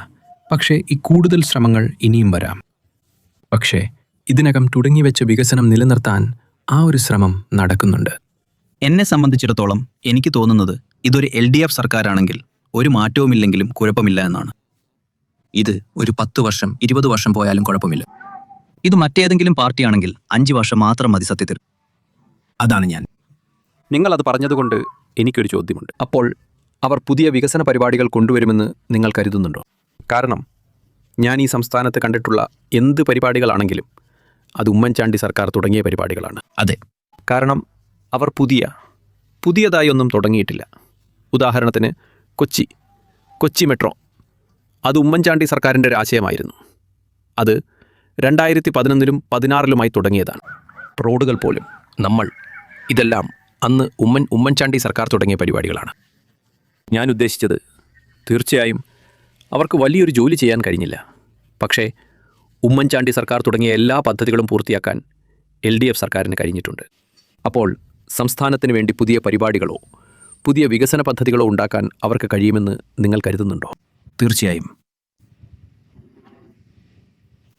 പക്ഷേ ഈ കൂടുതൽ ശ്രമങ്ങൾ ഇനിയും വരാം. പക്ഷേ ഇതിനകം തുടങ്ങിവെച്ച വികസനം നിലനിർത്താൻ ആ ഒരു ശ്രമം നടക്കുന്നുണ്ട്. എന്നെ സംബന്ധിച്ചിടത്തോളം എനിക്ക് തോന്നുന്നത് ഇതൊരു LDF സർക്കാരാണെങ്കിൽ ഒരു മാറ്റവുമില്ലെങ്കിലും കുഴപ്പമില്ല എന്നാണ്. ഇത് ഒരു 10 വർഷം 20 വർഷം പോയാലും കുഴപ്പമില്ല. ഇത് മറ്റേതെങ്കിലും പാർട്ടിയാണെങ്കിൽ 5 വർഷം മാത്രം മതി സത്യത്തിൽ. അതാണ് ഞാൻ. നിങ്ങളത് പറഞ്ഞതുകൊണ്ട് എനിക്കൊരു ചോദ്യമുണ്ട്. അപ്പോൾ അവർ പുതിയ വികസന പരിപാടികൾ കൊണ്ടുവരുമെന്ന് നിങ്ങൾ കരുതുന്നുണ്ടോ? കാരണം ഞാൻ ഈ സംസ്ഥാനത്ത് കണ്ടിട്ടുള്ള എന്ത് പരിപാടികളാണെങ്കിലും അത് ഉമ്മൻചാണ്ടി സർക്കാർ തുടങ്ങിയ പരിപാടികളാണ്. അതെ, കാരണം അവർ പുതിയതായി ഒന്നും തുടങ്ങിയിട്ടില്ല. ഉദാഹരണത്തിന് കൊച്ചി മെട്രോ, അത് ഉമ്മൻചാണ്ടി സർക്കാരിൻ്റെ ഒരു ആശയമായിരുന്നു. അത് 2011-ലും 2016-ലുമായി തുടങ്ങിയതാണ്. റോഡുകൾ പോലും ഇതെല്ലാം അന്ന് ഉമ്മൻചാണ്ടി സർക്കാർ തുടങ്ങിയ പരിപാടികളാണ്. ഞാൻ ഉദ്ദേശിച്ചത്, തീർച്ചയായും അവർക്ക് വലിയൊരു ജോലി ചെയ്യാൻ കഴിഞ്ഞില്ല. പക്ഷേ ഉമ്മൻചാണ്ടി സർക്കാർ തുടങ്ങിയ എല്ലാ പദ്ധതികളും പൂർത്തിയാക്കാൻ LDF സർക്കാരിന് കഴിഞ്ഞിട്ടുണ്ട്. അപ്പോൾ സംസ്ഥാനത്തിന് വേണ്ടി പുതിയ പരിപാടികളോ പുതിയ വികസന പദ്ധതികളോ ഉണ്ടാക്കാൻ അവർക്ക് കഴിയുമെന്ന് നിങ്ങൾ കരുതുന്നുണ്ടോ?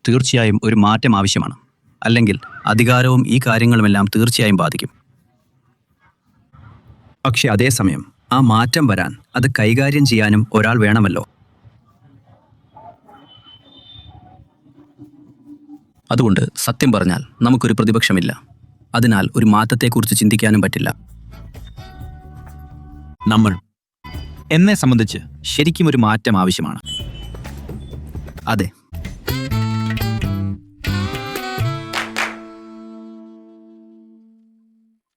തീർച്ചയായും ഒരു മാറ്റം ആവശ്യമാണ്. അല്ലെങ്കിൽ അധികാരവും ഈ കാര്യങ്ങളുമെല്ലാം തീർച്ചയായും ബാധിക്കും. പക്ഷെ അതേസമയം ആ മാറ്റം വരാൻ അത് കൈകാര്യം ചെയ്യാനും ഒരാൾ വേണമല്ലോ. അതുകൊണ്ട് സത്യം പറഞ്ഞാൽ നമുക്കൊരു പ്രതിപക്ഷമില്ല. അതിനാൽ ഒരു മാറ്റത്തെക്കുറിച്ച് ചിന്തിക്കാനും പറ്റില്ല. എന്നെ സംബന്ധിച്ച് ശരിക്കും ഒരു മാറ്റം ആവശ്യമാണ്. അതെ,